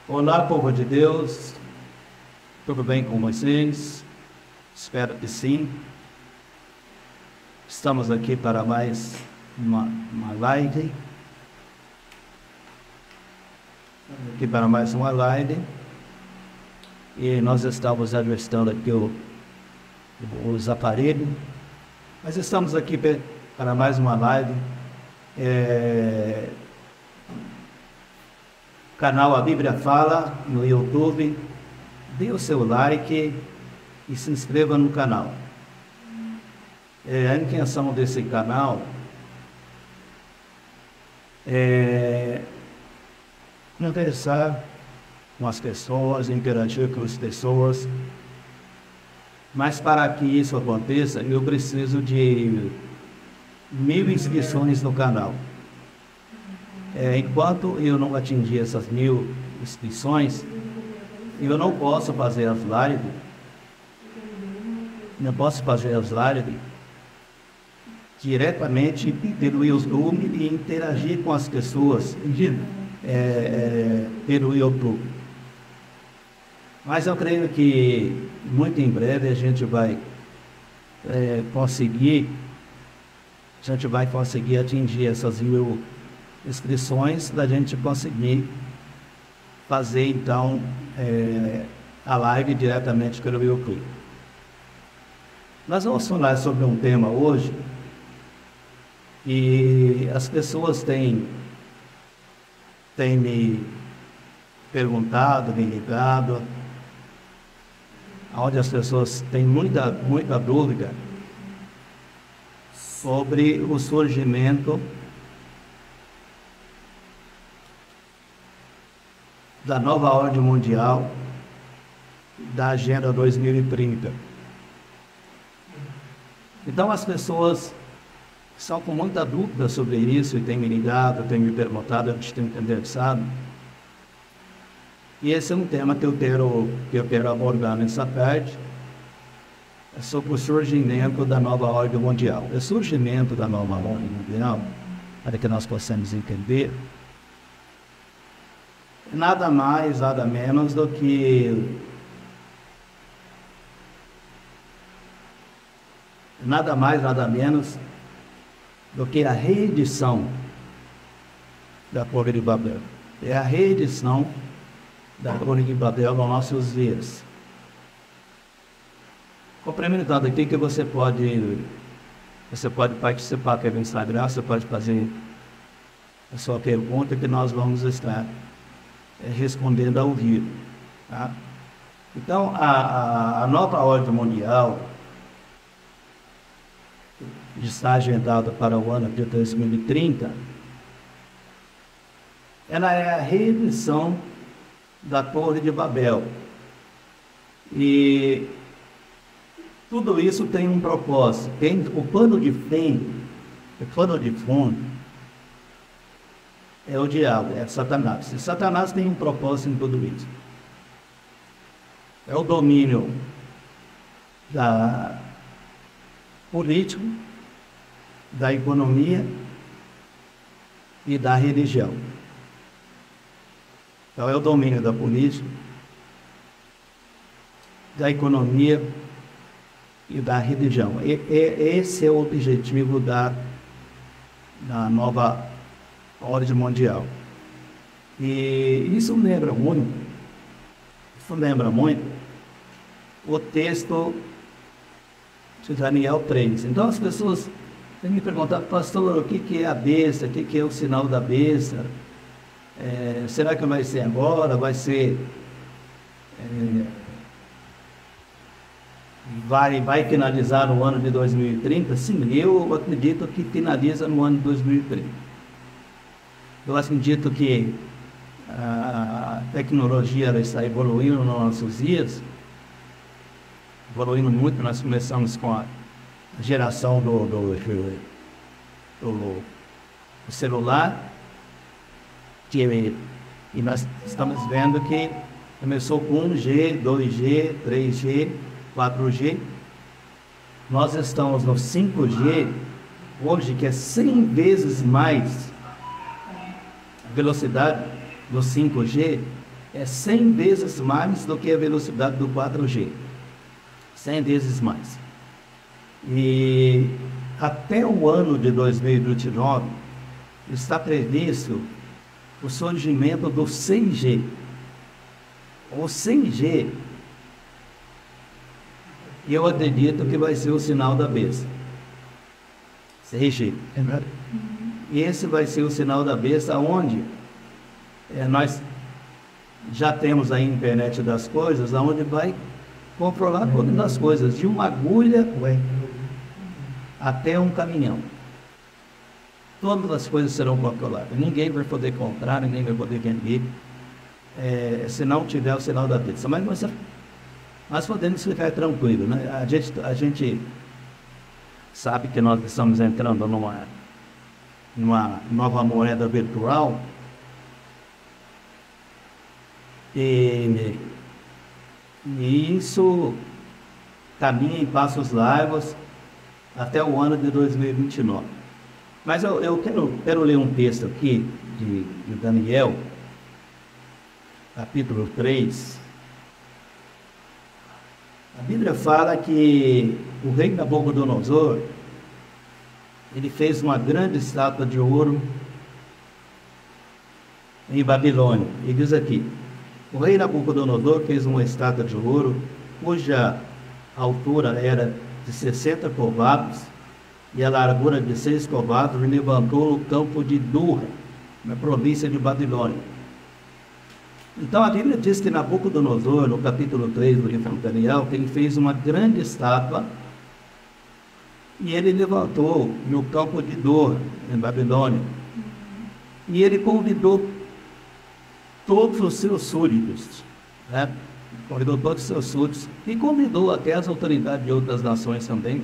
Olá, povo de Deus, tudo bem com vocês? Espero que sim. Estamos aqui para mais uma live. E nós estamos ajustando aqui os aparelhos, mas estamos aqui para mais uma live. Canal A Bíblia Fala no YouTube. Dê o seu like e se inscreva no canal. A intenção desse canal é conversar com as pessoas, interagir com as pessoas, mas para que isso aconteça, eu preciso de 1000 inscrições no canal. Enquanto eu não atingir essas 1000 inscrições, eu não posso fazer as lives, diretamente pelo YouTube e interagir com as pessoas pelo YouTube. Mas eu creio que muito em breve a gente vai conseguir atingir essas 1000 inscrições, da gente conseguir fazer então a live diretamente pelo YouTube. Nós vamos falar sobre um tema hoje e as pessoas têm me perguntado, me ligado, onde as pessoas têm muita dúvida sobre o surgimento da nova ordem mundial, da Agenda 2030. Então as pessoas estão com muita dúvida sobre isso e têm me ligado, têm me perguntado, a gente tem conversado. E esse é um tema que eu quero abordar nessa tarde, é sobre o surgimento da nova ordem mundial. O surgimento da nova ordem mundial, para que nós possamos entender, nada mais, nada menos do que a reedição da Torre de Babel. É a reedição da Torre de Babel nos nossos dias. Complementando aqui que você pode participar pelo Instagram, você pode fazer a sua pergunta que nós vamos estar respondendo ao vivo. Tá? Então, a nova ordem mundial está agendada para o ano de 2030, ela é a reedição da Torre de Babel. E tudo isso tem um propósito, tem o pano de fundo é o diabo, é Satanás. E Satanás tem um propósito em tudo isso. É o domínio político, da economia e da religião. Então é o domínio da política, da economia e da religião. Esse é o objetivo da nova ordem mundial. E isso lembra muito o texto de Daniel 3. Então as pessoas têm me perguntado, pastor, o que é a besta? O que é o sinal da besta? Será que vai ser agora? Vai ser... vai finalizar no ano de 2030? Sim, eu acredito que finaliza no ano de 2030. Eu acredito que a tecnologia está evoluindo nos nossos dias, evoluindo muito. Nós começamos com a geração do celular, e nós estamos vendo que começou com 1G, 2G, 3G, 4G. Nós estamos no 5G hoje, que é 100 vezes mais a velocidade do 5G, é 100 vezes mais do que a velocidade do 4G. 100 vezes mais. E até o ano de 2029 está previsto o surgimento do 6G. O 6G, eu acredito que vai ser o sinal da besta. 6G. E esse vai ser o sinal da besta, onde nós já temos a internet das coisas, onde vai controlar todas as coisas, de uma agulha até um caminhão. Todas as coisas serão controladas. Ninguém vai poder comprar, ninguém vai poder vender, se não tiver o sinal da besta. Mas nós podemos ficar tranquilos, né? A gente sabe que nós estamos entrando numa nova moeda virtual, e isso caminha em passos largos até o ano de 2029. Mas eu quero ler um texto aqui de Daniel, capítulo 3. A Bíblia fala que o rei Nabucodonosor, ele fez uma grande estátua de ouro em Babilônia. E diz aqui: o rei Nabucodonosor fez uma estátua de ouro, cuja altura era de 60 covados e a largura de 6 covados, e levantou no campo de Dura, na província de Babilônia. Então a Bíblia diz que Nabucodonosor, no capítulo 3 do livro de Daniel, que ele fez uma grande estátua e ele levantou no campo de Dura, em Babilônia. E ele convidou todos os seus súditos, né? Convidou todos os seus súditos e convidou até as autoridades de outras nações também,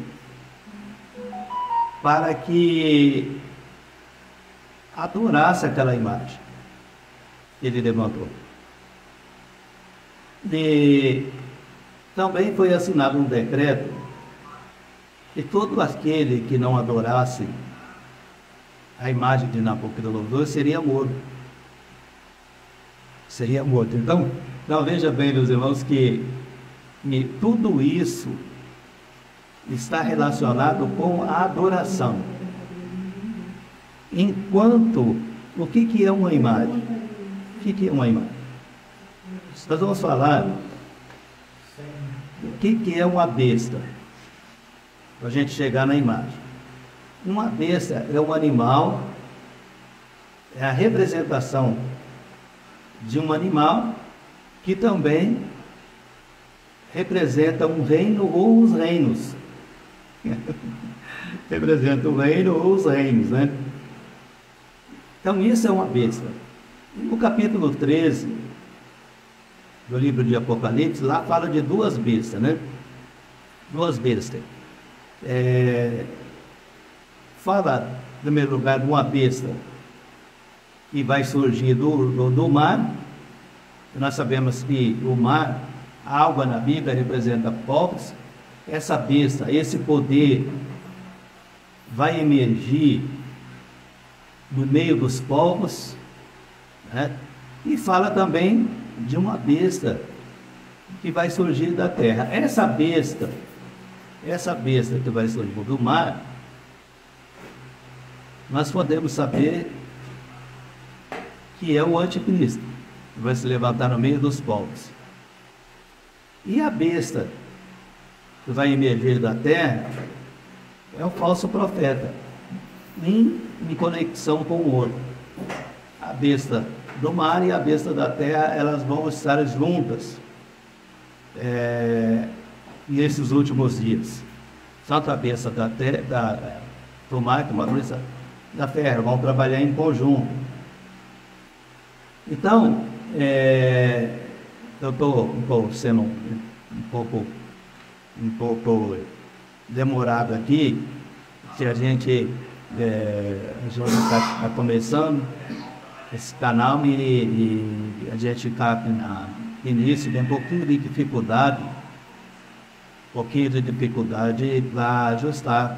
para que adorasse aquela imagem que ele levantou. E também foi assinado um decreto que todo aquele que não adorasse a imagem de Nabucodonosor seria morto. Seria morto. Então veja bem, meus irmãos, que tudo isso está relacionado com a adoração. Enquanto, o que é uma imagem? O que é uma imagem? Nós vamos falar o que é uma besta, para a gente chegar na imagem. Uma besta é um animal, é a representação de um animal que também representa um reino ou os reinos. Representa o reino ou os reinos, né? Então isso é uma besta. No capítulo 13 do livro de Apocalipse, lá fala de duas bestas, né? Duas bestas. Fala, em primeiro lugar, de uma besta que vai surgir do mar. Nós sabemos que o mar, a água na Bíblia representa povos. Essa besta, esse poder vai emergir no meio dos povos, né? E fala também de uma besta que vai surgir da terra. Essa besta que vai surgir do mar, nós podemos saber que é o anticristo, que vai se levantar no meio dos povos. E a besta que vai emergir da terra é o falso profeta, em conexão com o outro. A besta do mar e a besta da terra, elas vão estar juntas nesses últimos dias. Tanto a besta da terra, do mar como a besta da terra vão trabalhar em conjunto. Então, eu estou sendo um pouco demorado aqui, se a gente está começando esse canal e a gente está no início de um pouquinho de dificuldade para ajustar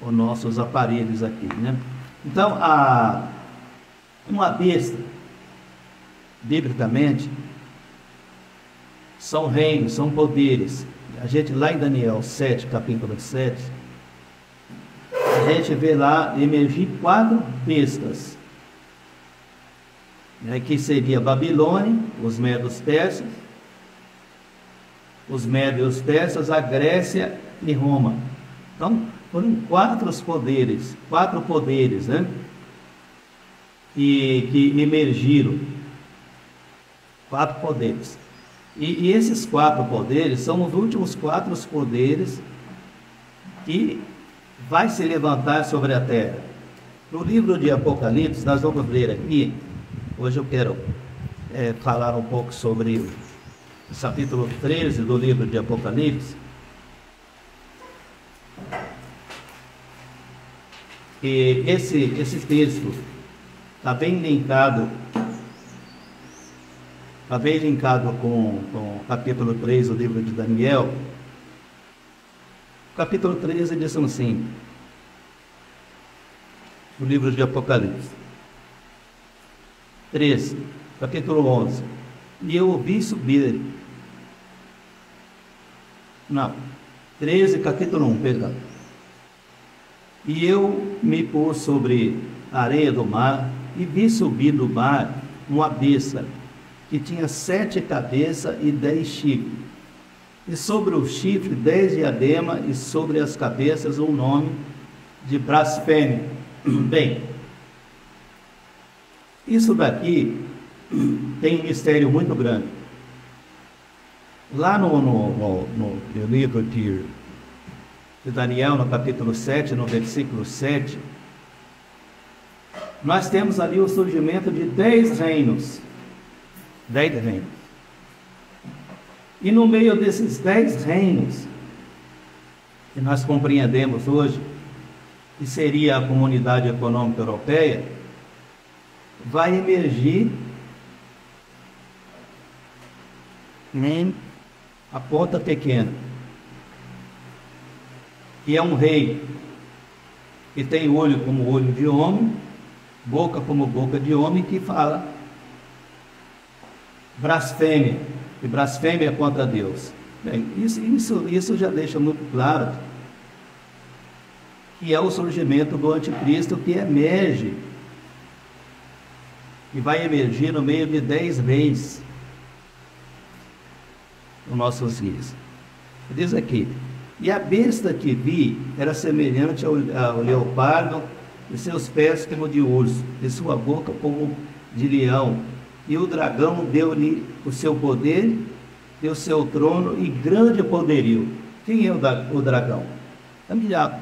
os nossos aparelhos aqui, né? Então, uma besta, biblicamente, são reinos, são poderes. A gente lá em Daniel 7, capítulo 7, a gente vê lá emergir 4 bestas, né, que seria Babilônia, os medos persas, os médios persas, a Grécia e Roma. Então, foram 4 poderes, né? Que emergiram. 4 poderes. E esses 4 poderes são os últimos 4 poderes que vai se levantar sobre a terra. No livro de Apocalipse, nós vamos ler aqui, hoje eu quero falar um pouco sobre o capítulo 13 do livro de Apocalipse. E esse texto está bem linkado com o capítulo 3 do livro de Daniel. O capítulo 13 diz assim, o livro de Apocalipse 13, capítulo 11. E eu ouvi subir, 13, capítulo 1, perdão. E eu me pus sobre a areia do mar, e vi subir do mar uma besta, que tinha 7 cabeças e 10 chifres, e sobre o chifre 10 diademas, e sobre as cabeças um nome de blasfêmia. Bem, isso daqui tem um mistério muito grande. Lá no livro de Daniel, no capítulo 7, no versículo 7, nós temos ali o surgimento de 10 reinos. 10 reinos. E no meio desses 10 reinos, que nós compreendemos hoje, que seria a Comunidade Econômica Europeia, vai emergir a ponta pequena, que é um rei que tem olho como olho de homem, boca como boca de homem, que fala blasfêmia, e blasfêmia contra Deus. Bem, isso já deixa muito claro que é o surgimento do anticristo, que emerge, e vai emergir no meio de 10 reis nos nossos dias. Diz aqui: e a besta que vi era semelhante ao leopardo, e seus pés como de urso, e sua boca como de leão. E o dragão deu-lhe o seu poder, e o seu trono e grande poderio. Quem é o dragão? É o diabo.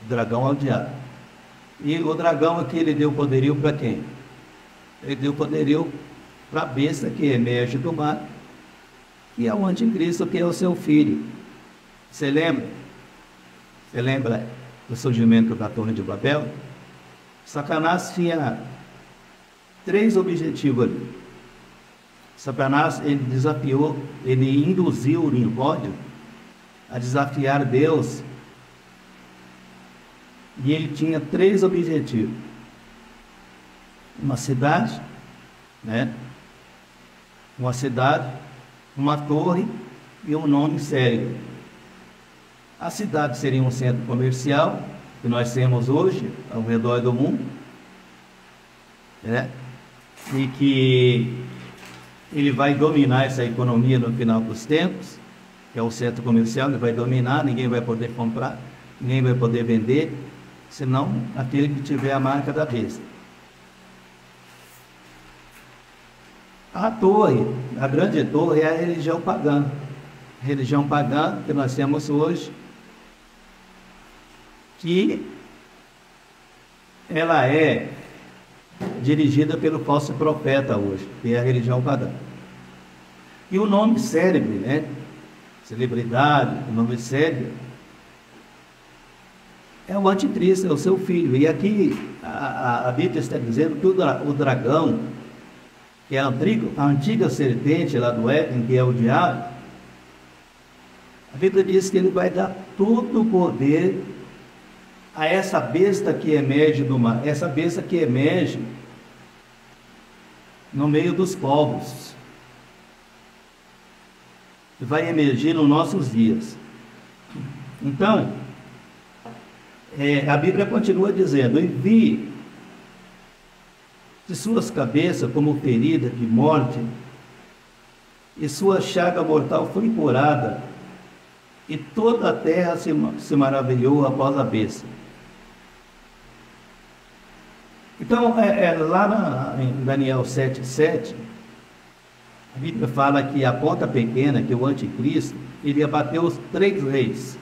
O dragão é o diabo. E o dragão aqui, ele deu poderio para quem? Ele deu poderio para a besta que emerge do mar, e é o anticristo, que é o seu filho. Você lembra? Você lembra do surgimento da Torre de Babel? Satanás tinha 3 objetivos ali. Satanás, ele desafiou, ele induziu o Nimrod a desafiar Deus, e ele tinha 3 objetivos: uma cidade, né? Uma cidade, uma torre e um nome sério. A cidade seria um centro comercial, que nós temos hoje ao redor do mundo, né? E que ele vai dominar essa economia no final dos tempos, que é o centro comercial. Ele vai dominar, ninguém vai poder comprar, ninguém vai poder vender, senão aquele que tiver a marca da besta. A torre, a grande torre, é a religião pagã. A religião pagã que nós temos hoje, que ela é dirigida pelo falso profeta hoje, que é a religião pagã. E o nome célebre, né? Celebridade, o nome célebre, é o anticristo, é o seu filho. E aqui a Bíblia está dizendo que o dragão, que é a antiga serpente lá do Éden, que é o diabo, a Bíblia diz que ele vai dar todo o poder a essa besta que emerge do mar, essa besta que emerge no meio dos povos. vai emergir nos nossos dias. Então, a Bíblia continua dizendo: envie de suas cabeças como ferida de morte, e sua chaga mortal foi curada, e toda a terra se maravilhou após a besta. Então, lá em Daniel 7,7, a Bíblia fala que a ponta pequena, que é o anticristo, ele ia bater os 3 reis,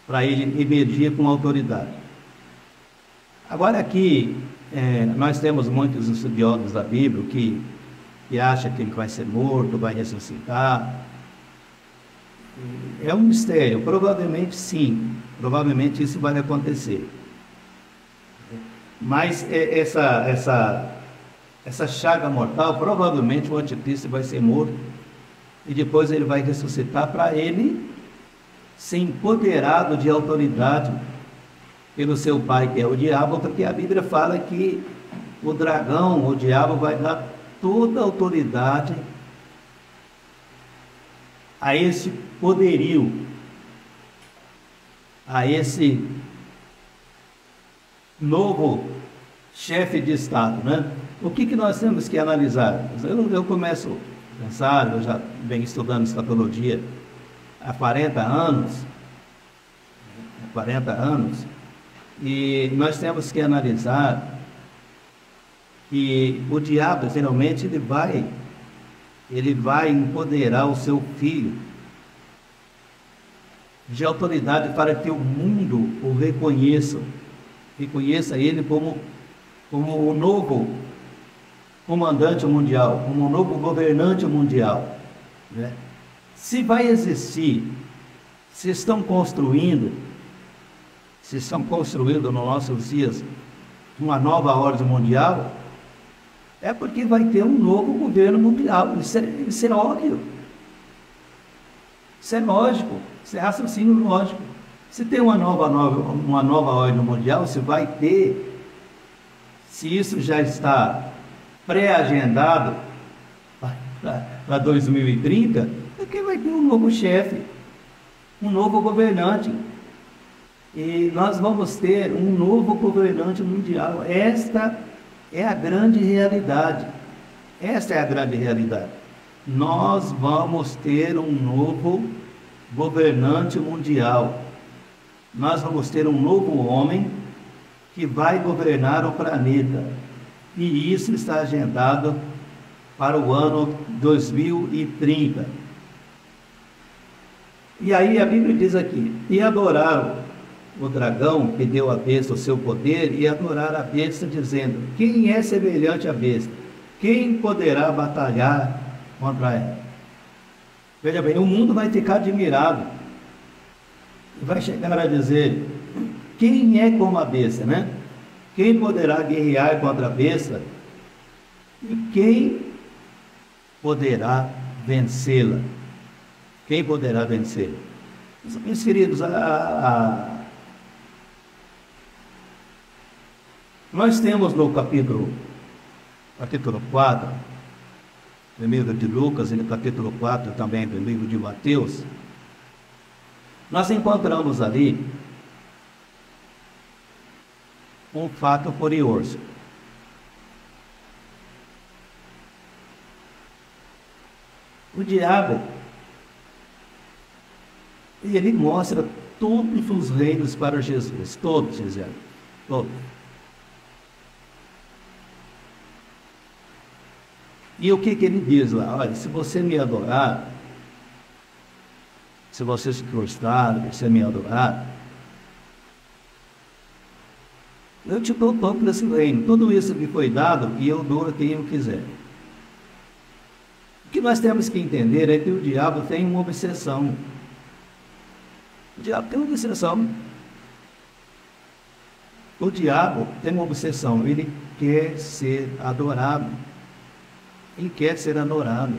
para ele emergir com autoridade. Agora aqui, nós temos muitos estudiosos da Bíblia que acham que ele vai ser morto, vai ressuscitar. É um mistério, provavelmente sim, provavelmente isso vai acontecer. Mas essa chaga mortal, provavelmente o anticristo vai ser morto e depois ele vai ressuscitar para ele ser empoderado de autoridade pelo seu pai, que é o diabo, porque a Bíblia fala que o dragão, o diabo, vai dar toda a autoridade a esse poderio, a esse novo chefe de Estado, né? O que nós temos que analisar? Eu começo a pensar, eu já venho estudando escatologia há 40 anos, e nós temos que analisar que o diabo, geralmente, ele vai empoderar o seu filho de autoridade para que o mundo o reconheça ele como o novo comandante mundial, como o novo governante mundial, né? Se vai existir, se estão construindo nos nossos dias uma nova ordem mundial, é porque vai ter um novo governo mundial. Isso é óbvio. Isso é lógico. Isso é raciocínio lógico. Se tem uma nova ordem mundial, se vai ter, se isso já está pré-agendado para 2030, é que vai ter um novo chefe, um novo governante. E nós vamos ter um novo governante mundial. Esta é a grande realidade. Esta é a grande realidade. Nós vamos ter um novo governante mundial. Nós vamos ter um novo homem que vai governar o planeta. E isso está agendado para o ano 2030. E aí a Bíblia diz aqui: e adoraram o dragão que deu à besta o seu poder, e adorar a besta, dizendo: quem é semelhante à besta? Quem poderá batalhar contra ela? Veja bem, o mundo vai ficar admirado e vai chegar a dizer: quem é como a besta, né? Quem poderá guerrear contra a besta? E quem poderá vencê-la? Quem poderá vencê-la? Meus queridos, nós temos no capítulo 4 do livro de Lucas e no capítulo 4 também do livro de Mateus, nós encontramos ali um fato curioso. O diabo, ele mostra todos os reinos para Jesus, todos, dizendo, todos. E o que ele diz lá? Olha, se você me adorar, se você se prostrar, se você me adorar, eu te dou todo esse reino, tudo isso me foi dado e eu dou a quem eu quiser. O que nós temos que entender é que o diabo tem uma obsessão. O diabo tem uma obsessão. O diabo tem uma obsessão, ele quer ser adorado. Ele quer ser adorado.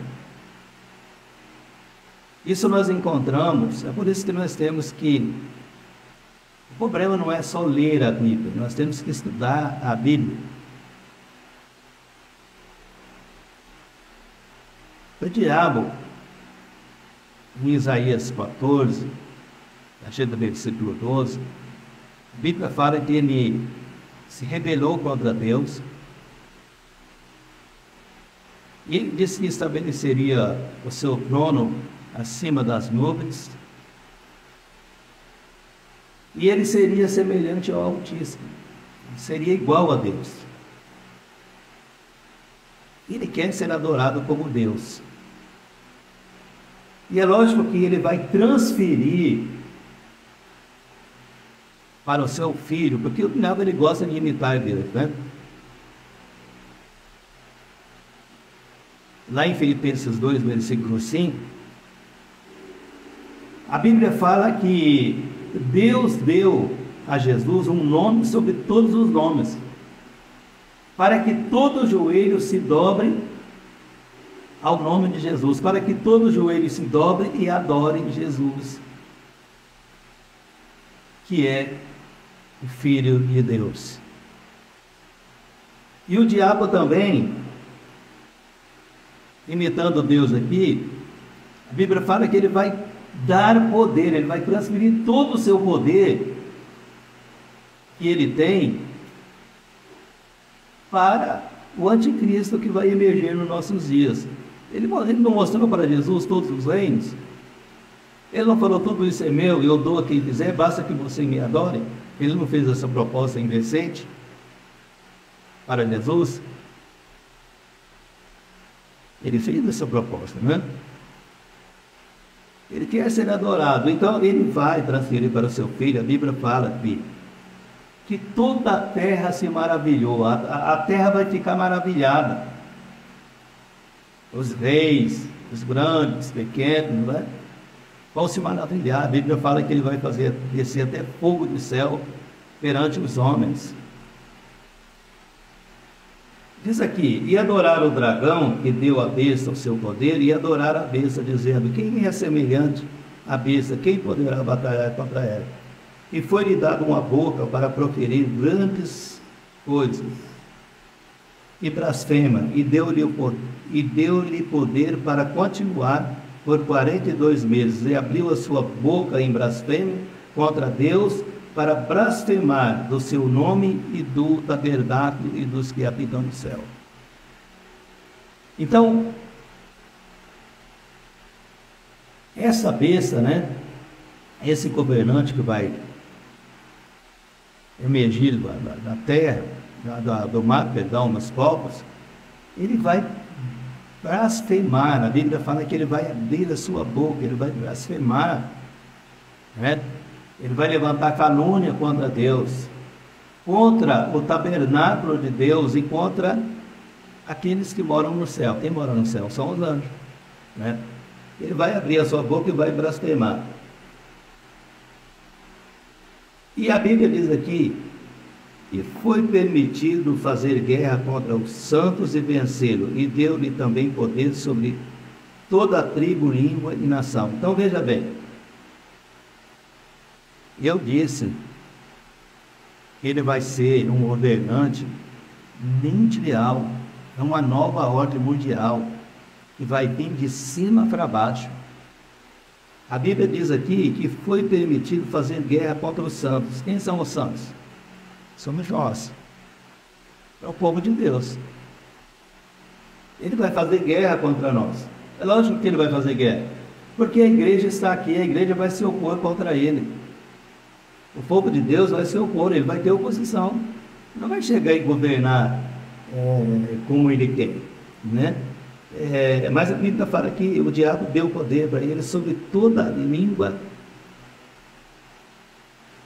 Isso nós encontramos, é por isso que nós temos que... O problema não é só ler a Bíblia, nós temos que estudar a Bíblia. O diabo, em Isaías 14, a partir do versículo 12, a Bíblia fala que ele se rebelou contra Deus. E ele disse que estabeleceria o seu trono acima das nuvens. E ele seria semelhante ao Altíssimo. Seria igual a Deus. Ele quer ser adorado como Deus. E é lógico que ele vai transferir para o seu filho, porque o diabo ele gosta de imitar Deus, né? Lá em Filipenses 2, versículo 5, a Bíblia fala que Deus deu a Jesus um nome sobre todos os nomes, para que todo joelho se dobre ao nome de Jesus, para que todo joelho se dobre e adore Jesus, que é o Filho de Deus. E o diabo também, imitando Deus aqui, a Bíblia fala que ele vai dar poder, ele vai transferir todo o seu poder que ele tem para o anticristo que vai emergir nos nossos dias. Ele não mostrou para Jesus todos os reinos? Ele não falou: tudo isso é meu, eu dou a quem quiser, basta que você me adore? Ele não fez essa proposta indecente para Jesus? Ele fez essa proposta, né? Ele quer ser adorado, então ele vai transferir para o seu filho. A Bíblia fala que toda a terra se maravilhou, a terra vai ficar maravilhada. Os reis, os grandes, pequenos, né, vão se maravilhar. A Bíblia fala que ele vai fazer descer até fogo do céu perante os homens. Diz aqui: e adorar o dragão que deu à besta o seu poder, e adorar a besta, dizendo: quem é semelhante à besta? Quem poderá batalhar contra ela? E foi-lhe dado uma boca para proferir grandes coisas. E blasfema, e deu-lhe poder para continuar por 42 meses, e abriu a sua boca em blasfêmia contra Deus, para blasfemar do seu nome e do tabernáculo e dos que habitam no céu. Então, essa besta, né, esse governante que vai emergir da terra, do mar, perdão, nos povos, ele vai blasfemar. A Bíblia fala que ele vai abrir a sua boca, ele vai blasfemar, né? Ele vai levantar calúnia contra Deus, contra o tabernáculo de Deus e contra aqueles que moram no céu. Quem mora no céu são os anjos, né? Ele vai abrir a sua boca e vai blasfemar. E a Bíblia diz aqui: e foi permitido fazer guerra contra os santos e vencê-lo, e deu-lhe também poder sobre toda a tribo, língua e nação. Então veja bem, eu disse que ele vai ser um governante mundial, é uma nova ordem mundial, que vai vir de cima para baixo. A Bíblia diz aqui que foi permitido fazer guerra contra os santos. Quem são os santos? Somos nós. É o povo de Deus. Ele vai fazer guerra contra nós. É lógico que ele vai fazer guerra, porque a igreja está aqui, a igreja vai se opor contra ele. O povo de Deus vai se opor, ele vai ter oposição. Não vai chegar e governar como ele quer, né? Mas a Bíblia fala que o diabo deu poder para ele sobre toda a língua,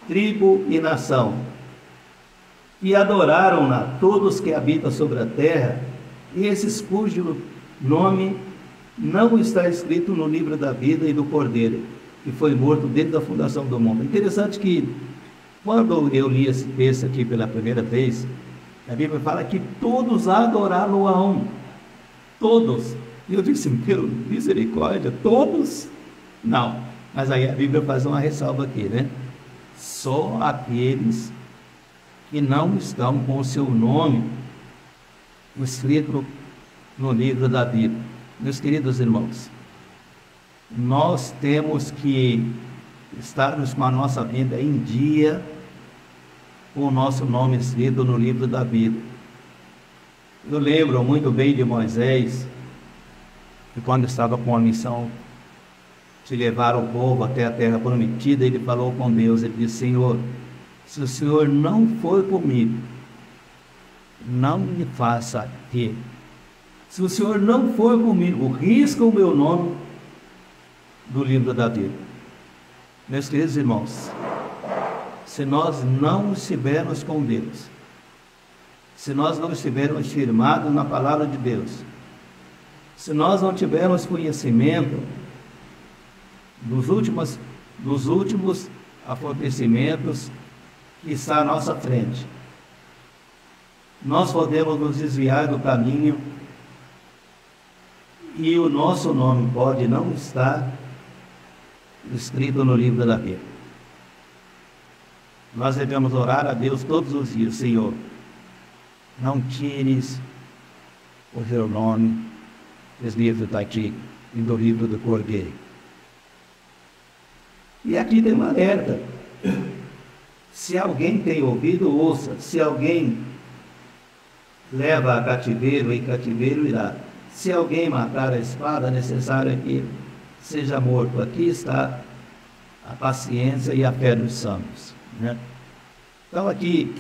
tribo e nação. E adoraram-na todos que habitam sobre a terra, e esses cujo nome não está escrito no livro da vida e do Cordeiro, que foi morto desde a fundação do mundo. Interessante que, quando eu li esse texto aqui pela primeira vez, a Bíblia fala que todos adoraram-no. Todos. E eu disse: meu, misericórdia, todos? Não. Mas aí a Bíblia faz uma ressalva aqui, né? Só aqueles que não estão com o seu nome escrito no livro da vida. Meus queridos irmãos, nós temos que estarmos com a nossa vida em dia, com o nosso nome escrito no livro da vida. Eu lembro muito bem de Moisés, que quando estava com a missão de levar o povo até a terra prometida, ele falou com Deus, ele disse: Senhor, se o Senhor não for comigo, não me faça ir. Se o Senhor não for comigo, risca o meu nome do livro da vida. Meus queridos irmãos, se nós não estivermos com Deus, se nós não estivermos firmados na palavra de Deus, se nós não tivermos conhecimento dos últimos acontecimentos que está à nossa frente, nós podemos nos desviar do caminho e o nosso nome pode não estar escrito no livro da vida. Nós devemos orar a Deus todos os dias: Senhor, não tires o teu nome dos livros da Ti e do livro do Cordeiro. E aqui tem uma alerta: se alguém tem ouvido, ouça. Se alguém leva a cativeiro, em cativeiro irá. Se alguém matar a espada, é necessário que seja morto. Aqui está a paciência e a fé dos santos, né? Então aqui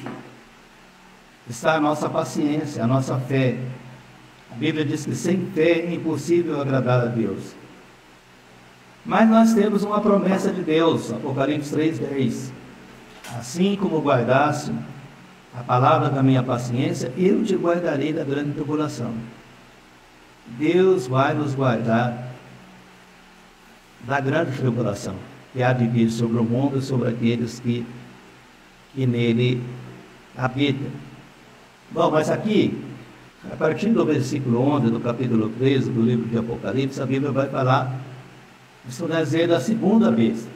está a nossa paciência, a nossa fé. A Bíblia diz que sem fé é impossível agradar a Deus. Mas nós temos uma promessa de Deus, Apocalipse 3:10. Assim como guardaste a palavra da minha paciência, eu te guardarei da grande tribulação. Deus vai nos guardar da grande tribulação que há de vir sobre o mundo e sobre aqueles que nele habitam. Bom, mas aqui, a partir do versículo 11 do capítulo 13 do livro de Apocalipse, a Bíblia vai falar, isso quer dizer, da segunda besta,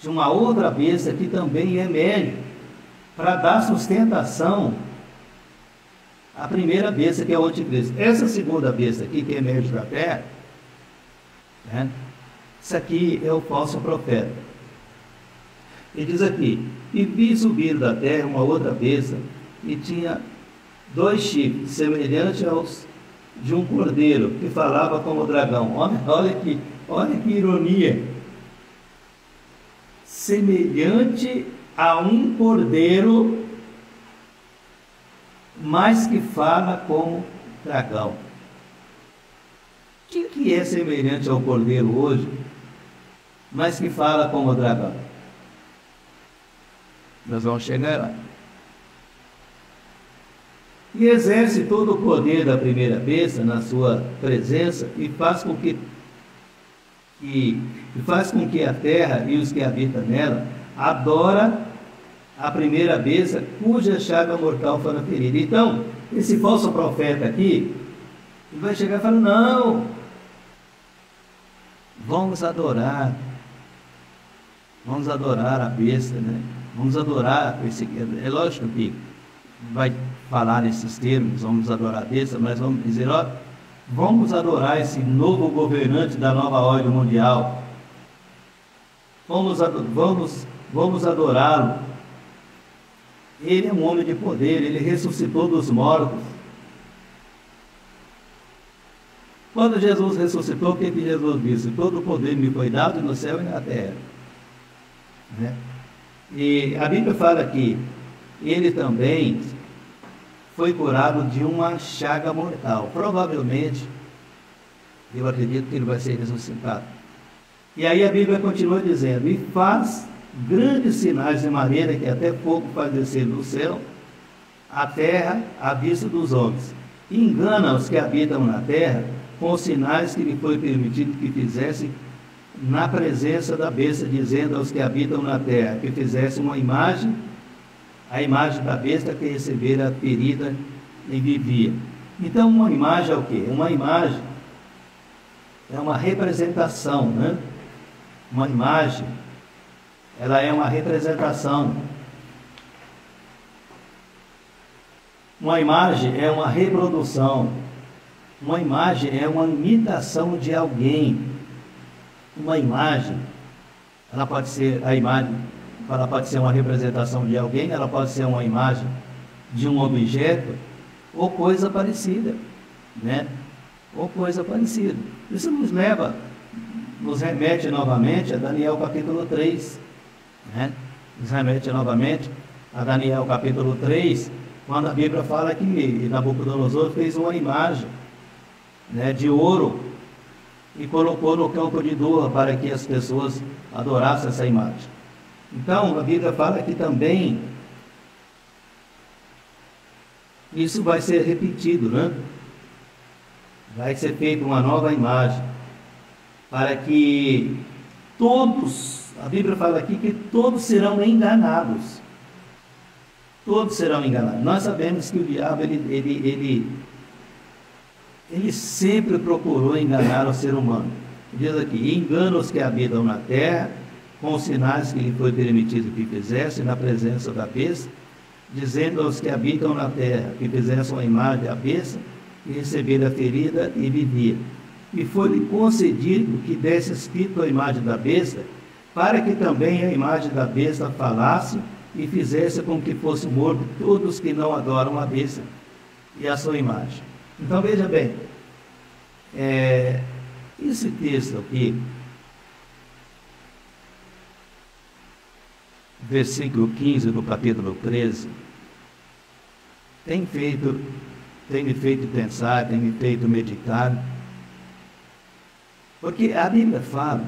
de uma outra besta que também emerge para dar sustentação à primeira besta, que é o anticristo. Essa segunda besta aqui que emerge da terra, né? Isso aqui é o falso profeta. Ele diz aqui: e vi subir da terra uma outra besta, e tinha 2 chifres, semelhantes aos de um cordeiro, que falava como dragão. Olha que ironia. Semelhante a um cordeiro, mas que fala como dragão. O que é semelhante ao cordeiro hoje, mas que fala como dragão? Nós vamos chegar lá. E exerce todo o poder da primeira besta na sua presença e faz com que a terra e os que habitam nela adora a primeira besta, cuja chaga mortal foi ferida. Então, esse falso profeta aqui, ele vai chegar e falar: não, vamos adorar a besta, né? Vamos adorar esse. É lógico que vai falar nesses termos, vamos adorar a besta, mas vamos dizer: ó, vamos adorar esse novo governante da nova ordem mundial. Vamos adorá-lo. Ele é um homem de poder, ele ressuscitou dos mortos. Quando Jesus ressuscitou, o que Jesus disse? Todo o poder me foi dado no céu e na terra, né? E a Bíblia fala que ele também foi curado de uma chaga mortal. Provavelmente, eu acredito que ele vai ser ressuscitado. E aí a Bíblia continua dizendo: e faz grandes sinais de maneira que até pouco faz descer do céu a terra à vista dos homens. E engana os que habitam na terra com os sinais que lhe foi permitido que fizessem na presença da besta, dizendo aos que habitam na terra que fizessem uma imagem, a imagem da besta que recebera a ferida e vivia. Então, uma imagem é o quê? Uma imagem é uma representação, né? Uma imagem, ela é uma representação. Uma imagem é uma reprodução. Uma imagem é uma imitação de alguém. uma imagem, ela pode ser a imagem, ela pode ser uma representação de alguém, ela pode ser uma imagem de um objeto, ou coisa parecida, né? Ou coisa parecida. Isso nos remete novamente a Daniel capítulo 3, né? Nos remete novamente a Daniel capítulo 3, quando a Bíblia fala que Nabucodonosor fez uma imagem, né, de ouro e colocou no campo de Dura para que as pessoas adorassem essa imagem. Então, a Bíblia fala que também isso vai ser repetido, né? Vai ser feita uma nova imagem para que todos, a Bíblia fala aqui que todos serão enganados. Todos serão enganados. Nós sabemos que o diabo, ele sempre procurou enganar o ser humano. Diz aqui: engana os que habitam na terra, com os sinais que lhe foi permitido que fizessem na presença da besta, dizendo aos que habitam na terra que fizessem uma imagem da besta, e receberam a ferida e vivia. E foi-lhe concedido que desse escrito a imagem da besta, para que também a imagem da besta falasse e fizesse com que fosse morto todos que não adoram a besta e a sua imagem. Então veja bem, esse texto aqui, versículo 15 do capítulo 13, tem me feito pensar, tem me feito meditar, porque a Bíblia fala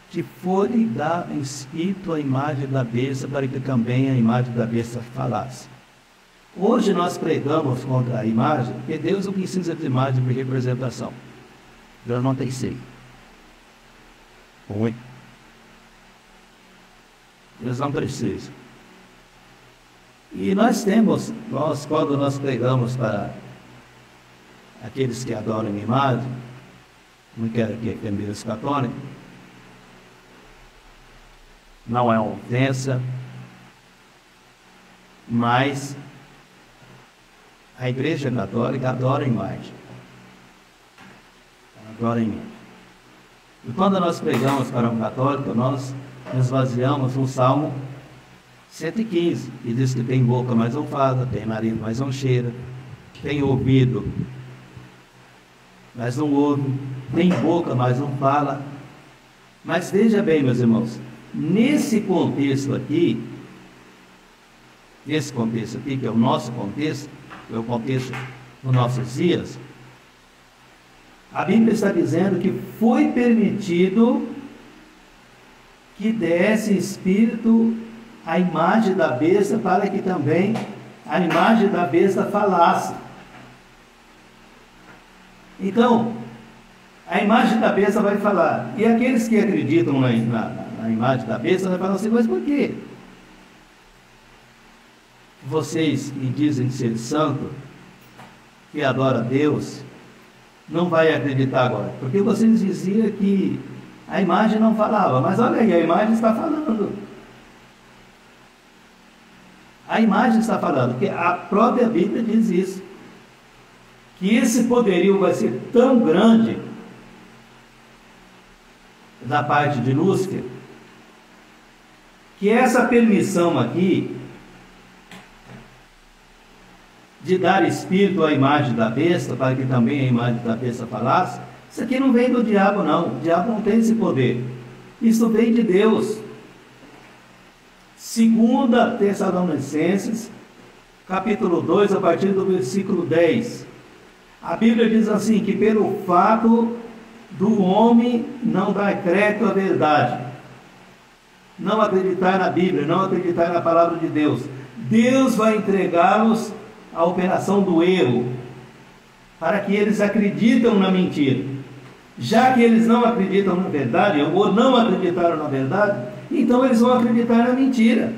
que foi dado escrito a imagem da besta para que também a imagem da besta falasse. Hoje nós pregamos contra a imagem, porque Deus não precisa de imagem de representação. Deus não tem seio. Oi. Deus não precisa. E quando nós pregamos para aqueles que adoram a imagem, não quero que é Deus católico, não é uma ofensa, mas a Igreja Católica adora a imagem. Adora a imagem. E quando nós pregamos para um católico, nós esvaziamos um Salmo 115, que diz que tem boca, mas não fala, tem nariz, mas não cheira, tem ouvido, mas não ouve, tem boca, mas não fala. Mas veja bem, meus irmãos, nesse contexto aqui, que é o nosso contexto, é o contexto dos nossos dias, a Bíblia está dizendo que foi permitido que desse espírito a imagem da besta, para que também a imagem da besta falasse. Então, a imagem da besta vai falar. E aqueles que acreditam na imagem da besta vai falar assim: mas por quê? Vocês que dizem ser santo, que adora a Deus, não vai acreditar agora, porque vocês diziam que a imagem não falava, mas olha aí, a imagem está falando. A imagem está falando, porque a própria Bíblia diz isso, que esse poderio vai ser tão grande da parte de Lúcifer, que essa permissão aqui de dar espírito à imagem da besta, para que também a imagem da besta falasse, isso aqui não vem do diabo, não. O diabo não tem esse poder. Isso vem de Deus. 2 Tessalonicenses, capítulo 2, a partir do versículo 10. A Bíblia diz assim, que pelo fato do homem não dar crédito à verdade, não acreditar na Bíblia, não acreditar na palavra de Deus, Deus vai entregá-los à operação do erro, para que eles acreditam na mentira. Já que eles não acreditam na verdade, ou não acreditaram na verdade, então eles vão acreditar na mentira.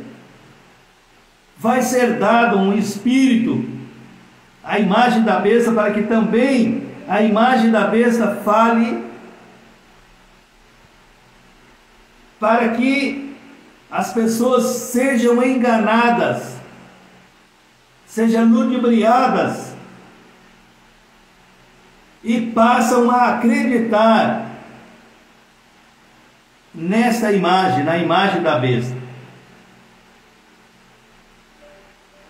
Vai ser dado um espírito, a imagem da besta, para que também a imagem da besta fale, para que as pessoas sejam enganadas, sejam ludibriadas e passam a acreditar nesta imagem, na imagem da besta.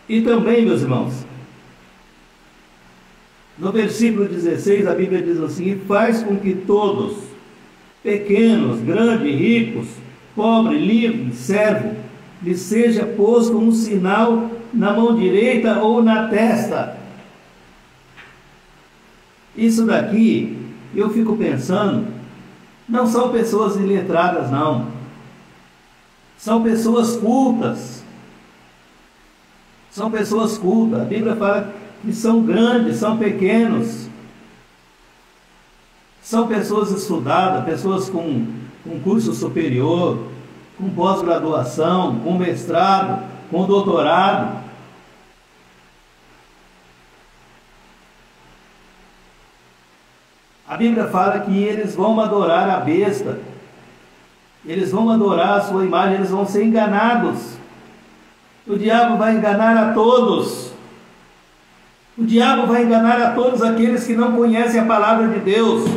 E também, meus irmãos, no versículo 16, a Bíblia diz assim: e faz com que todos, pequenos, grandes, ricos, pobre, livre, servo, lhe seja posto um sinal na mão direita ou na testa. Isso daqui, eu fico pensando, não são pessoas iletradas, não. São pessoas cultas. São pessoas cultas. A Bíblia fala que são grandes, são pequenos. São pessoas estudadas, pessoas com curso superior, com pós-graduação, com mestrado, com doutorado. A Bíblia fala que eles vão adorar a besta, eles vão adorar a sua imagem, eles vão ser enganados. O diabo vai enganar a todos. O diabo vai enganar a todos aqueles que não conhecem a palavra de Deus.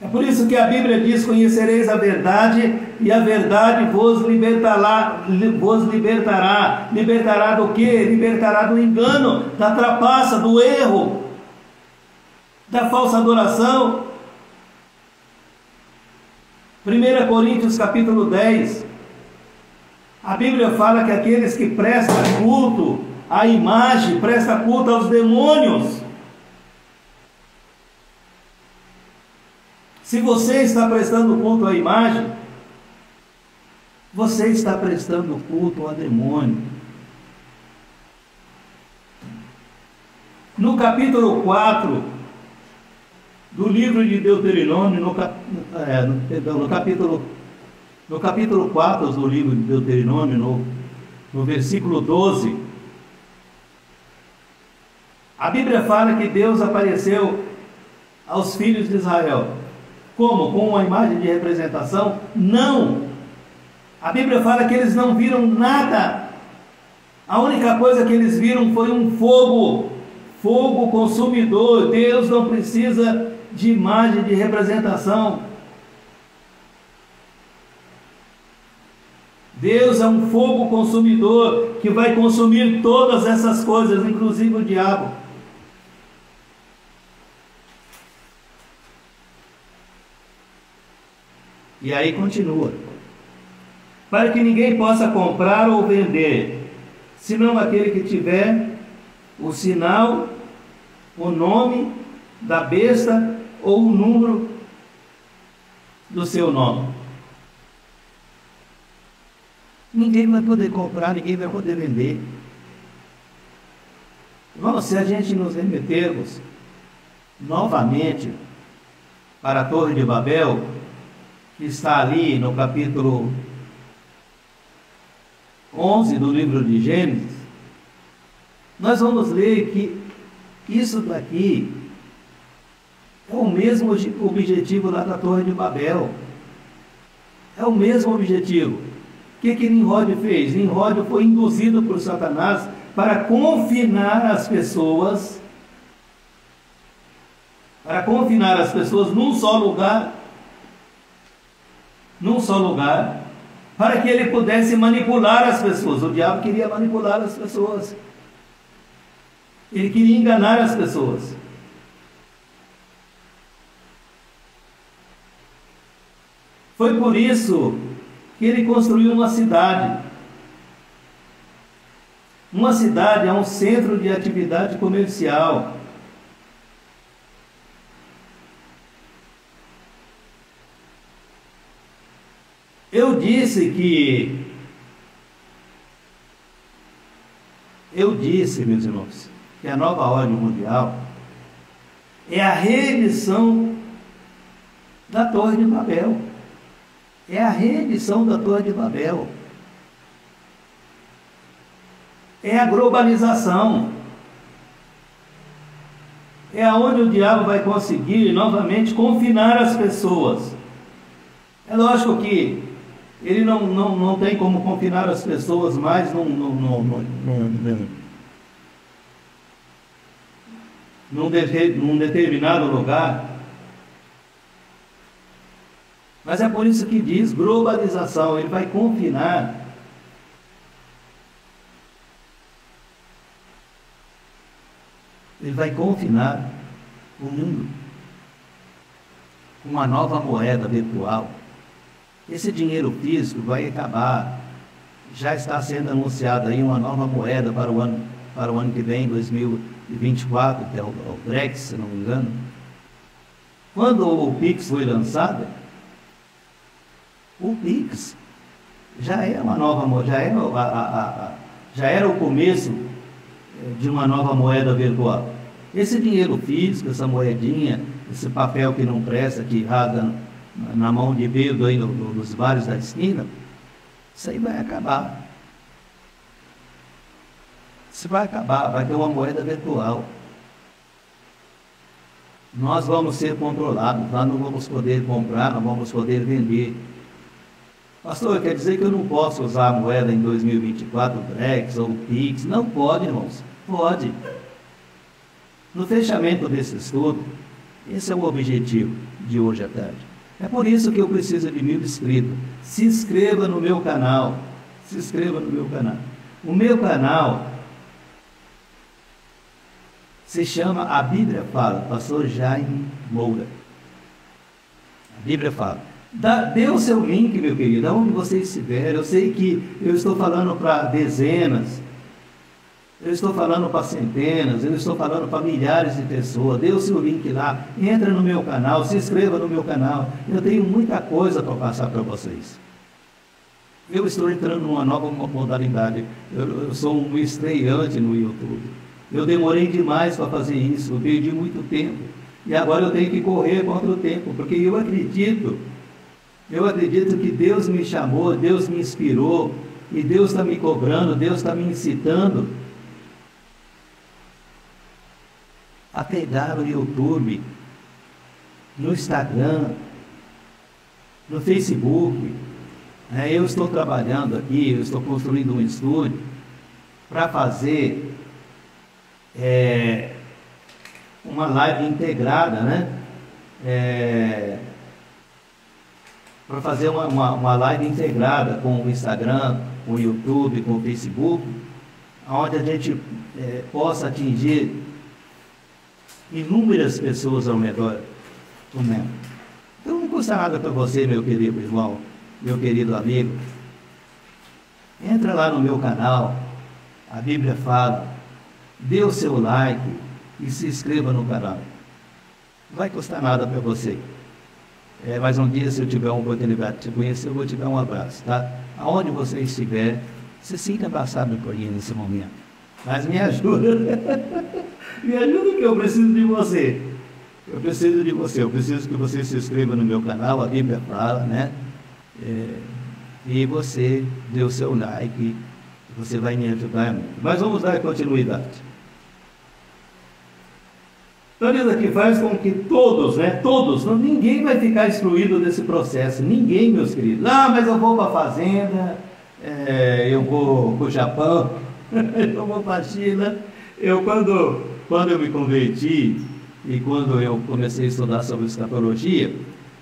É por isso que a Bíblia diz: conhecereis a verdade, e a verdade vos libertará. Libertará do quê? Libertará do engano, da trapaça, do erro, da falsa adoração. 1 Coríntios capítulo 10, a Bíblia fala que aqueles que prestam culto à imagem, prestam culto aos demônios. Se você está prestando culto à imagem, você está prestando culto ao demônio. No capítulo 4 do livro de Deuteronômio, no capítulo 4 do livro de Deuteronômio, no versículo 12, a Bíblia fala que Deus apareceu aos filhos de Israel. Como? Com uma imagem de representação? Não! A Bíblia fala que eles não viram nada. A única coisa que eles viram foi um fogo consumidor. Deus não precisa de imagem de representação. Deus é um fogo consumidor que vai consumir todas essas coisas, inclusive o diabo. E aí continua: para que ninguém possa comprar ou vender, senão aquele que tiver o sinal, o nome da besta ou o número do seu nome. Ninguém vai poder comprar, ninguém vai poder vender. Irmãos, se a gente nos remetermos novamente para a Torre de Babel, que está ali no capítulo 11 do livro de Gênesis, nós vamos ler que isso daqui é o mesmo objetivo lá da Torre de Babel. É o mesmo objetivo. O que Nimrod fez? Nimrod foi induzido por Satanás para confinar as pessoas, num só lugar, para que ele pudesse manipular as pessoas. O diabo queria manipular as pessoas. Ele queria enganar as pessoas. Foi por isso que ele construiu uma cidade. Uma cidade é um centro de atividade comercial. Eu disse, meus irmãos, que a nova ordem mundial é a reedição da Torre de Babel. É a reedição da Torre de Babel. É a globalização. É aonde o diabo vai conseguir novamente confinar as pessoas. É lógico que ele não tem como confinar as pessoas num determinado lugar. Mas é por isso que diz globalização, ele vai confinar. Ele vai confinar o mundo com uma nova moeda virtual. Esse dinheiro físico vai acabar. Já está sendo anunciada aí uma nova moeda para o ano que vem, 2024, que é o Brexit, se não me engano. Quando o Pix foi lançado, o Pix já é uma nova moeda, já era o começo de uma nova moeda virtual. Esse dinheiro físico, essa moedinha, esse papel que não presta, que rasga na mão de bêbado aí nos bares da esquina, isso aí vai acabar. Isso vai acabar, vai ter uma moeda virtual. Nós vamos ser controlados, nós não vamos poder comprar, não vamos poder vender. Pastor, quer dizer que eu não posso usar a moeda em 2024, o Drex ou o Pix? Não pode, irmãos. Pode. No fechamento desse estudo, esse é o objetivo de hoje à tarde. É por isso que eu preciso de 1000 inscritos. Se inscreva no meu canal. Se inscreva no meu canal. O meu canal se chama A Bíblia Fala, pastor Jaime Moura. A Bíblia Fala. Dê o seu link, meu querido, aonde você estiver. Eu sei que eu estou falando para dezenas, eu estou falando para centenas, eu estou falando para milhares de pessoas. Dê o seu link lá, entra no meu canal, se inscreva no meu canal. Eu tenho muita coisa para passar para vocês. Eu estou entrando numa nova modalidade. Eu sou um estreante no YouTube. Eu demorei demais para fazer isso, eu perdi muito tempo. E agora eu tenho que correr contra o tempo, porque eu acredito que Deus me chamou, Deus me inspirou, e Deus está me cobrando, Deus está me incitando a pegar no YouTube, no Instagram, no Facebook. Eu estou trabalhando aqui, eu estou construindo um estúdio para fazer uma live integrada, para fazer uma live integrada com o Instagram, com o YouTube, com o Facebook, onde a gente possa atingir inúmeras pessoas ao redor do mundo. Então não custa nada para você, meu querido irmão, meu querido amigo. Entra lá no meu canal, A Bíblia Fala, dê o seu like e se inscreva no canal. Não vai custar nada para você. Mas um dia, se eu tiver uma oportunidade de te conhecer, eu vou te dar um abraço, tá? Aonde você estiver, se sinta abraçado por mim nesse momento. Mas me ajuda. Me ajuda, que eu preciso de você. Eu preciso de você. Eu preciso que você se inscreva no meu canal, A Bíblia Fala, e você dê o seu like, você vai me ajudar muito. Mas vamos dar continuidade. Então isso aqui faz com que todos, ninguém vai ficar excluído desse processo, ninguém, meus queridos. Mas eu vou para a fazenda, eu vou para o Japão, eu vou para a China. Quando eu me converti e quando eu comecei a estudar sobre escatologia,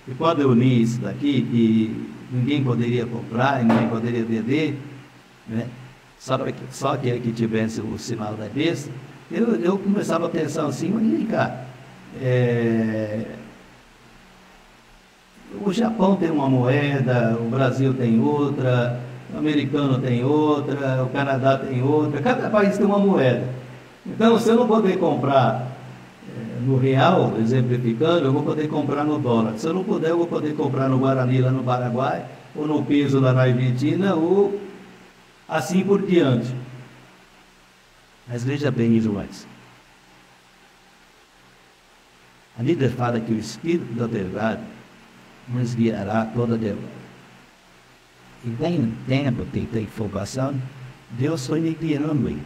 e quando eu li isso daqui, que ninguém poderia comprar, ninguém poderia vender, só que tivesse o sinal da besta, eu começava a pensar assim, mas vem cá, o Japão tem uma moeda, o Brasil tem outra, o americano tem outra, o Canadá tem outra, cada país tem uma moeda. Então, se eu não poder comprar no real, exemplificando, eu vou poder comprar no dólar. Se eu não puder, eu vou poder comprar no Guarani lá no Paraguai, ou no peso lá na Argentina, ou assim por diante. Mas veja bem, irmãos. A Bíblia fala que o Espírito da verdade nos guiará toda a verdade. E tem um tempo que tem informação, Deus foi me guiando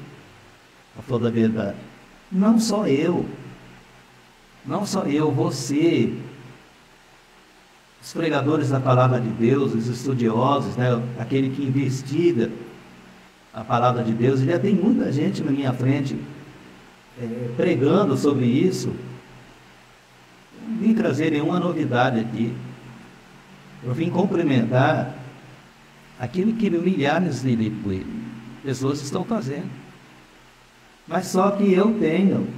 a toda a verdade. Não só eu, você, os pregadores da palavra de Deus, os estudiosos, aquele que investiga a palavra de Deus. Já tem muita gente na minha frente pregando sobre isso, não vim trazer nenhuma novidade aqui. Eu vim complementar aquilo que milhares de pessoas estão fazendo. Mas só que eu tenho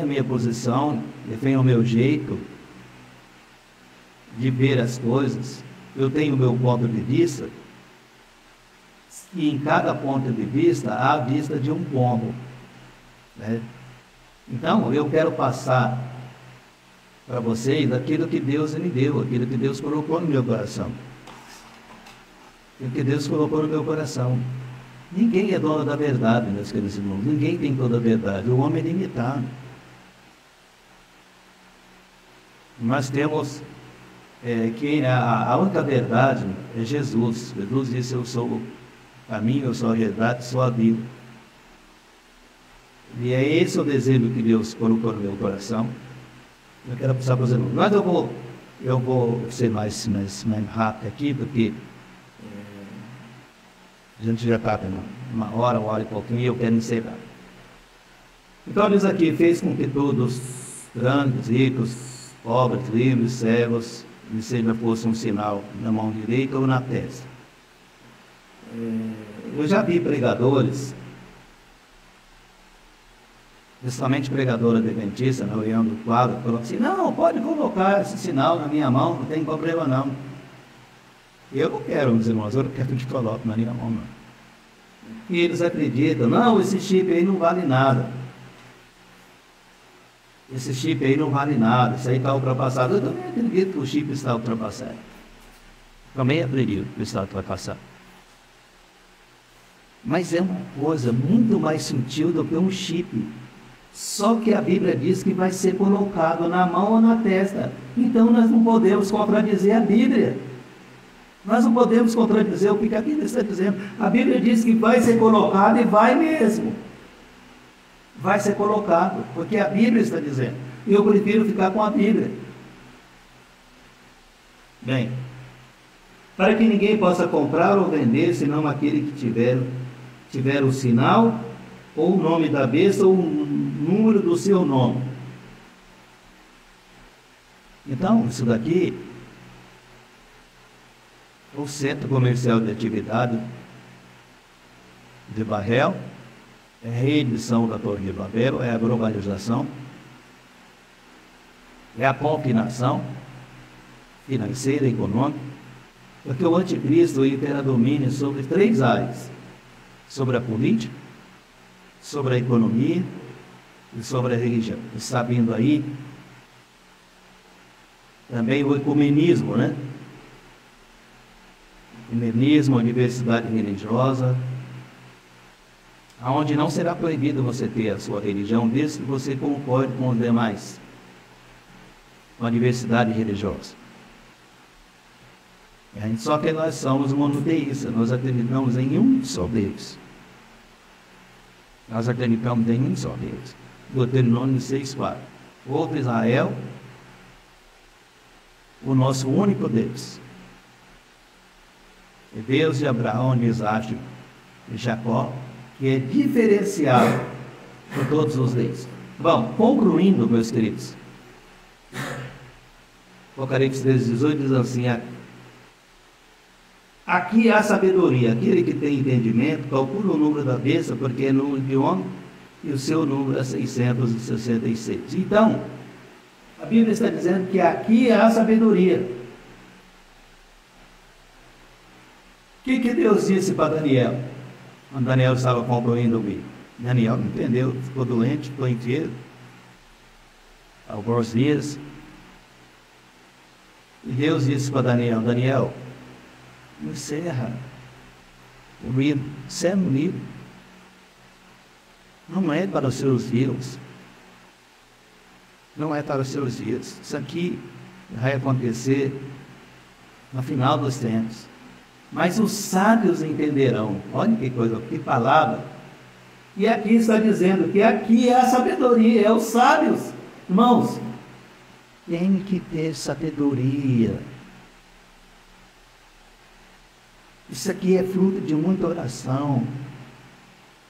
a minha posição, eu tenho o meu jeito de ver as coisas, eu tenho o meu ponto de vista, e em cada ponto de vista há a vista de um pombo, né? Então, eu quero passar para vocês aquilo que Deus me deu, aquilo que Deus colocou no meu coração. Aquilo que Deus colocou no meu coração. Ninguém é dono da verdade, meus queridos irmãos. Ninguém tem toda a verdade. O homem é limitado. Nós temos que a única verdade é Jesus. Jesus disse: eu sou o caminho, eu sou a verdade, sou a vida. E é esse o desejo que Deus colocou no meu coração. Eu quero passar para os irmãos. Mas eu vou ser mais rápido aqui, porque a gente já está com uma hora e pouquinho, e eu quero encerrar. Então, diz aqui: fez com que todos, grandes, ricos, pobres, livres, cegos, lhe seja fosse um sinal na mão direita ou na testa. Eu já vi pregadores, principalmente pregadora adventista, na reunião do quadro, falou assim: não, pode colocar esse sinal na minha mão, não tem problema não. Eu não quero, meus irmãos, eu não quero que coloque na minha mão, não. E eles acreditam: não, esse chip aí não vale nada. Esse chip aí não vale nada, isso aí está ultrapassado. Eu também acredito que o chip está ultrapassado. Também acredito que está ultrapassado. Mas é uma coisa muito mais sutil do que um chip. Só que a Bíblia diz que vai ser colocado na mão ou na testa. Então nós não podemos contradizer a Bíblia. Nós não podemos contradizer o que a Bíblia está dizendo. A Bíblia diz que vai ser colocado e vai mesmo. Vai ser colocado, porque a Bíblia está dizendo. E eu prefiro ficar com a Bíblia. Bem, para que ninguém possa comprar ou vender, senão aquele que tiver o sinal, ou o nome da besta, ou o número do seu nome. Então, isso daqui, o Centro Comercial de Atividade de Barrel, é a reedição da Torre de Babel, é a globalização, é a confinação financeira e econômica, porque o anticristo terá domínio sobre 3 áreas: sobre a política, sobre a economia e sobre a religião. Está vindo aí também o ecumenismo, né? Ecumenismo, a universidade religiosa, onde não será proibido você ter a sua religião, desde que você concorde com os demais. Uma universidade religiosa. Só que nós somos monoteístas, nós acreditamos em um só Deus. Nós acreditamos em um só Deus. Deuteronômio 6:4. Outro Israel, o nosso único Deus. É Deus de Abraão, de Isaac e Jacó, que é diferenciado por todos os deus. Bom, concluindo, meus queridos, Apocalipse 13:18 diz assim: aqui há sabedoria, aquele que tem entendimento, calcula o número da besta, porque é número de homem, e o seu número é 666. Então, a Bíblia está dizendo que aqui há sabedoria. O que Deus disse para Daniel? Quando Daniel estava concluindo o vídeo. Daniel não entendeu, ficou doente, ficou inteiro. Alguns dias. E Deus disse para Daniel: Daniel, encerra o livro, encerra o livro. Não é para os seus dias. Não é para os seus dias. Isso aqui vai acontecer no final dos tempos. Mas os sábios entenderão. Olha que coisa, que palavra. E aqui está dizendo que aqui é a sabedoria, é os sábios. Irmãos, tem que ter sabedoria. Isso aqui é fruto de muita oração.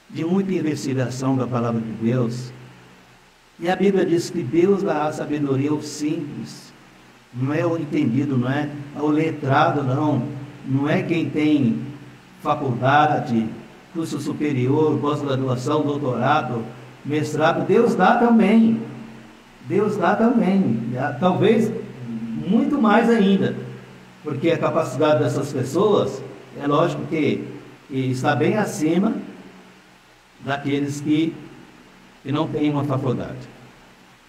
de muita investigação da palavra de Deus. E a Bíblia diz que Deus dá a sabedoria ao simples. Não é o entendido, não é o letrado, não. Não é quem tem faculdade, curso superior, pós-graduação, doutorado, mestrado. Deus dá também. Deus dá também. Talvez muito mais ainda. Porque a capacidade dessas pessoas, é lógico que está bem acima daqueles que não têm uma faculdade.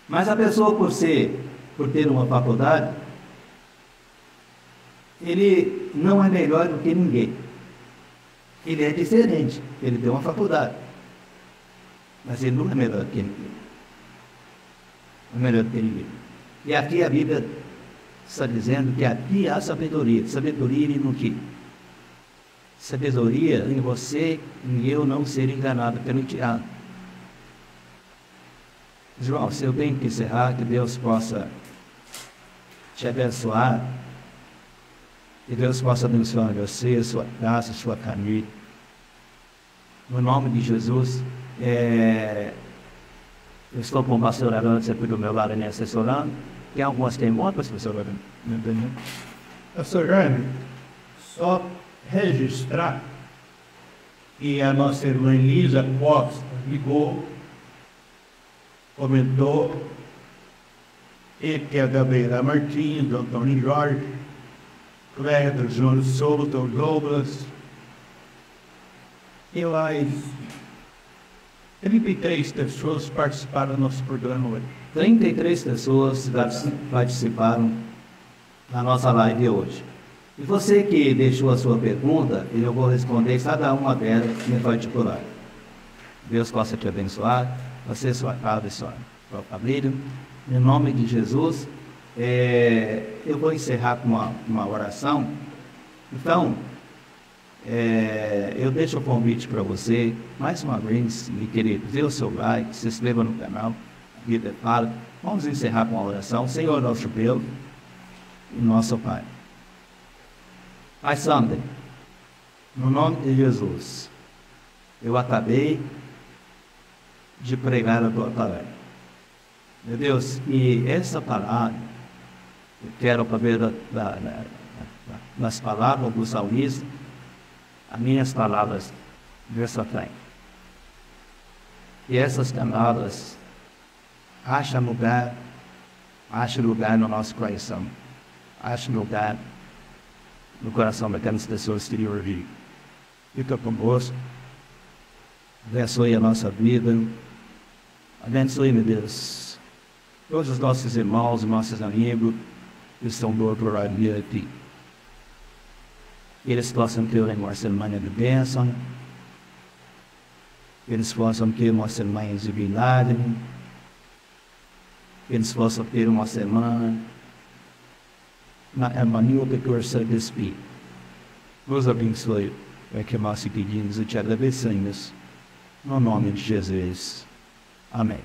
Mas a pessoa, por ter uma faculdade, ele não é melhor do que ninguém. Ele é diferente, ele tem uma faculdade. Mas ele não é melhor do que ninguém. Não é melhor do que ninguém. E aqui a Bíblia está dizendo que aqui há sabedoria. Sabedoria no quê? Sabedoria em você e eu não ser enganado pelo diabo. João, se eu tenho que encerrar, que Deus possa te abençoar, que Deus possa abençoar você, sua casa, sua família. No nome de Jesus, eu estou com o pastor Arão sempre do meu lado, me assessorando. Tem algumas perguntas, pastor Arão? Pastor Jaime, só registrar que a nossa irmã Elisa Costa ligou, comentou, e que a Gabriela Martins, o Antônio Jorge, Cléber, João Souto, Douglas, e mais 33 pessoas participaram do nosso programa hoje. 33 pessoas participaram da nossa live hoje. E você que deixou a sua pergunta, eu vou responder cada uma delas em particular. Deus possa te abençoar, você, sua casa e sua família. Em nome de Jesus, eu vou encerrar com uma oração. Então, eu deixo o convite para você, mais uma vez, meu querido, dê o seu like, se inscreva no canal, a Bíblia fala. Vamos encerrar com a oração. Senhor nosso Deus e nosso Pai. Pai Santo, no nome de Jesus, eu acabei de pregar a tua palavra. Meu Deus, e essa palavra, eu quero saber das palavras do salmista, as minhas palavras dessa frente. E essas palavras acham lugar no nosso coração, acham lugar no coração daquelas pessoas que iriam ouvir. Fica conosco, abençoe a nossa vida, abençoe, meu Deus, todos os nossos irmãos e nossos amigos que estão do outro lado de ti. Eles possam ter uma semana de bênção, eles possam ter uma semana de milagre, eles possam ter uma semana na harmonia do teu Santo Espírito. Nos abençoe, é que nós te pedimos e te agradecemos, no nome de Jesus. Amém.